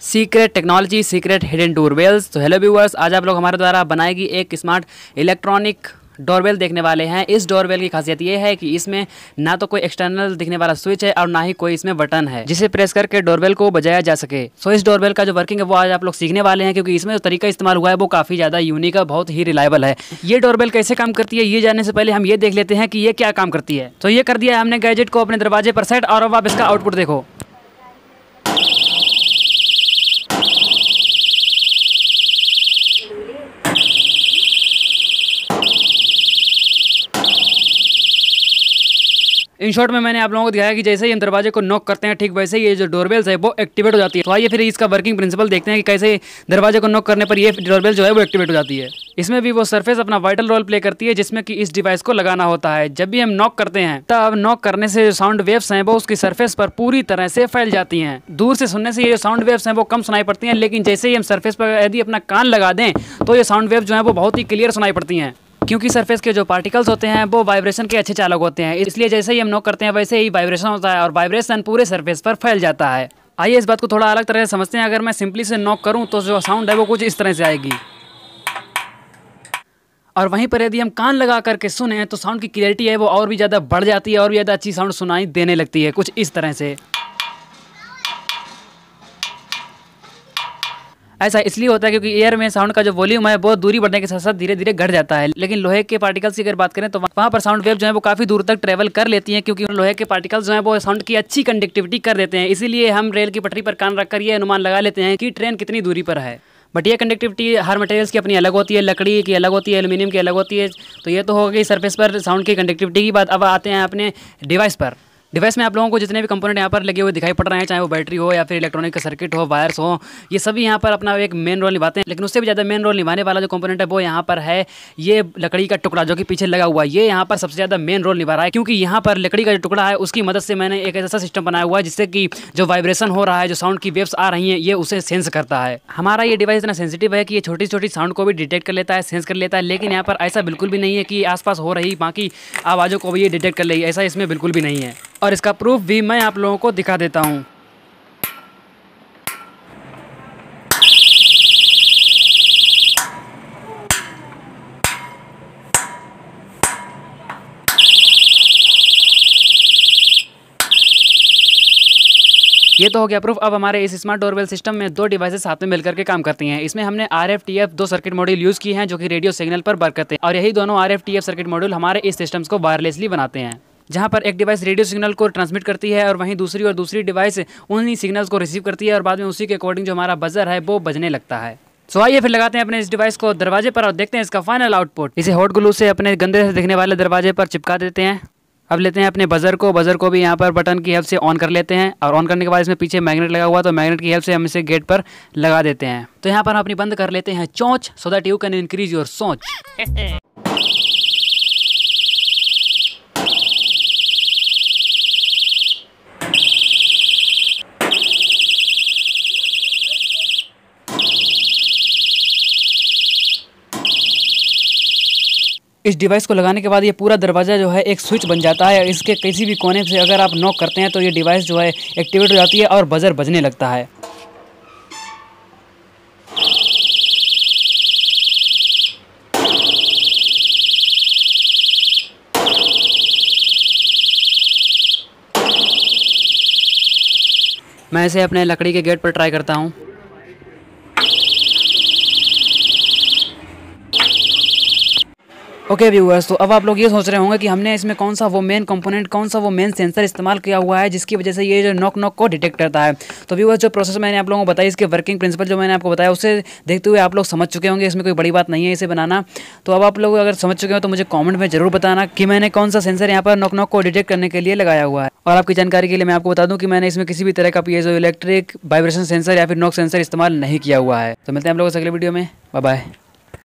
Secret technology, secret hidden doorbells. तो hello viewers, आज आप लोग हमारे द्वारा बनाएगी एक स्मार्ट इलेक्ट्रॉनिक डोरबेल देखने वाले हैं। इस डोरबेल की खासियत ये है कि इसमें ना तो कोई एक्सटर्नल दिखने वाला स्विच है और ना ही कोई इसमें बटन है जिसे प्रेस करके डोरबेल को बजाया जा सके। सो इस डोरबेल का जो वर्किंग है वो आज आप लोग सीखने वाले हैं, क्योंकि इसमें जो तरीका इस्तेमाल हुआ है वो काफ़ी ज़्यादा यूनिक है, बहुत ही रिलायबल है। ये डोरबेल कैसे काम करती है ये जानने से पहले हम ये देख लेते हैं कि ये क्या काम करती है। तो ये कर दिया है हमने गैजेट को अपने दरवाजे पर सेट, और अब आप इसका आउटपुट देखो। इन शॉर्ट में मैंने आप लोगों को दिखाया कि जैसे ही हम दरवाजे को नॉक करते हैं ठीक वैसे ही ये जो डोरबेल्स है वो एक्टिवेट हो जाती है। तो आइए फिर इसका वर्किंग प्रिंसिपल देखते हैं कि कैसे दरवाजे को नॉक करने पर ये डोरबेल जो है वो एक्टिवेट हो जाती है। इसमें भी वो सरफेस अपना वाइटल रोल प्ले करती है, जिसमें कि इस डिवाइस को लगाना होता है। जब भी हम नॉक करते हैं तब नॉक करने से जो साउंड वेव्स हैं वो उसकी सरफेस पर पूरी तरह से फैल जाती हैं। दूर से सुनने से ये साउंड वेव्स हैं वो कम सुनाई पड़ती हैं, लेकिन जैसे ही हम सरफेस पर यदि अपना कान लगा दें तो ये साउंड वेव जो है वो बहुत ही क्लियर सुनाई पड़ती हैं, क्योंकि सरफेस के जो पार्टिकल्स होते हैं वो वाइब्रेशन के अच्छे चालक होते हैं। इसलिए जैसे ही हम नॉक करते हैं वैसे ही वाइब्रेशन होता है और वाइब्रेशन पूरे सरफेस पर फैल जाता है। आइए इस बात को थोड़ा अलग तरह से समझते हैं। अगर मैं सिंपली से नॉक करूं तो जो साउंड है वो कुछ इस तरह से आएगी, और वहीं पर यदि हम कान लगा करके सुने तो साउंड की क्लियरिटी है वो और भी ज़्यादा बढ़ जाती है और भी ज़्यादा अच्छी साउंड सुनाई देने लगती है, कुछ इस तरह से। ऐसा इसलिए होता है क्योंकि एयर में साउंड का जो वॉल्यूम है वो दूरी बढ़ने के साथ साथ धीरे धीरे घट जाता है। लेकिन लोहे के पार्टिकल्स की अगर बात करें तो वहाँ पर साउंड वेव जो है वो काफ़ी दूर तक ट्रेवल कर लेती हैं, क्योंकि लोहे के पार्टिकल्स जो है वो साउंड की अच्छी कंडक्टिविटी कर देते हैं। इसीलिए हम रेल की पटरी पर कान रखकर ये अनुमान लगा लेते हैं कि ट्रेन कितनी दूरी पर है। बट ये कंडक्टिविटी हर मटेरियल्स की अपनी अलग होती है, लकड़ी की अलग होती है, एल्यूमिनियम की अलग होती है। तो ये तो हो गई सरफेस पर साउंड की कंडक्टिविटी की बात। अब आते हैं अपने डिवाइस पर। डिवाइस में आप लोगों को जितने भी कंपोनेंट यहाँ पर लगे हुए दिखाई पड़ रहे हैं, चाहे वो बैटरी हो या फिर इलेक्ट्रॉनिक का सर्किट हो, वायर्स हो, ये सभी यहाँ पर अपना एक मेन रोल निभाते हैं। लेकिन उससे भी ज़्यादा मेन रोल निभाने वाला जो कंपोनेंट है वो यहाँ पर है ये लकड़ी का टुकड़ा जो कि पीछे लगा हुआ है। ये यहाँ पर सबसे ज़्यादा मेन रोल निभा रहा है, क्योंकि यहाँ पर लकड़ी का जो टुकड़ा है उसकी मदद से मैंने एक ऐसा सिस्टम बनाया हुआ है जिससे कि जो वाइब्रेशन हो रहा है, जो साउंड की वेव्स आ रही हैं, ये उसे सेंस करता है। हमारा ये डिवाइस इतना सेंसिटिव है कि ये छोटी छोटी साउंड को भी डिटेक्ट कर लेता है, सेंस कर लेता है। लेकिन यहाँ पर ऐसा बिल्कुल भी नहीं है कि आसपास हो रही बाकी आवाज़ों को भी ये डिटेक्ट कर ले, ऐसा इसमें बिल्कुल भी नहीं है। और इसका प्रूफ भी मैं आप लोगों को दिखा देता हूँ। ये तो हो गया प्रूफ। अब हमारे इस स्मार्ट डोरबेल सिस्टम में दो डिवाइसेस साथ में मिलकर के काम करती हैं। इसमें हमने RF-TF 2 सर्किट मॉड्यूल यूज़ किए हैं जो कि रेडियो सिग्नल पर वर्क करते हैं, और यही दोनों RF-TF सर्किट मॉड्यूल हमारे इस सिस्टम्स को वायरलेसली बनाते हैं, जहाँ पर एक डिवाइस रेडियो सिग्नल को ट्रांसमिट करती है और वहीं दूसरी डिवाइस उन्हीं सिग्नल्स को रिसीव करती है, और बाद में उसी के अकॉर्डिंग जो हमारा बजर है वो बजने लगता है। सो आइए फिर लगाते हैं अपने इस डिवाइस को दरवाजे पर और देखते हैं इसका फाइनल आउटपुट। इसे हॉट ग्लू से अपने गंदे से दिखने वाले दरवाजे पर चिपका देते हैं। अब लेते हैं अपने बजर को भी यहाँ पर बटन की हेल्प से ऑन कर लेते हैं, और ऑन करने के बाद इसमें पीछे मैग्नेट लगा हुआ, तो मैग्नेट की हेल्प से हम इसे गेट पर लगा देते हैं। तो यहाँ पर हम अपनी बंद कर लेते हैं चोंच, so that you can increase your सोच। इस डिवाइस को लगाने के बाद ये पूरा दरवाज़ा जो है एक स्विच बन जाता है। इसके किसी भी कोने से अगर आप नॉक करते हैं तो ये डिवाइस जो है एक्टिवेट हो जाती है और बजर बजने लगता है। मैं इसे अपने लकड़ी के गेट पर ट्राई करता हूँ। ओके व्यूअर्स, तो अब आप लोग ये सोच रहे होंगे कि हमने इसमें कौन सा वो मेन कंपोनेंट, कौन सा वो मेन सेंसर इस्तेमाल किया हुआ है जिसकी वजह से ये जो नॉक को डिटेक्ट करता है। तो व्यूअर्स, जो प्रोसेस मैंने आप लोगों को बताया, इसके वर्किंग प्रिंसिपल जो मैंने आपको बताया, उससे देखते हुए आप लोग समझ चुके होंगे, इसमें कोई बड़ी बात नहीं है इसे बनाना। तो अब आप लोग अगर समझ चुके हो तो मुझे कॉमेंट में जरूर बताना कि मैंने कौन सा सेंसर यहाँ पर नॉक को डिटेक्ट करने के लिए लगाया हुआ है। और आपकी जानकारी के लिए मैं आपको बता दूँ कि मैंने इसमें किसी भी तरह का पीएजो इलेक्ट्रिक वाइब्रेशन सेंसर या फिर नॉक सेंसर इस्तेमाल नहीं किया हुआ है। तो मिलते हैं हम लोग अगले वीडियो में। Bye bye.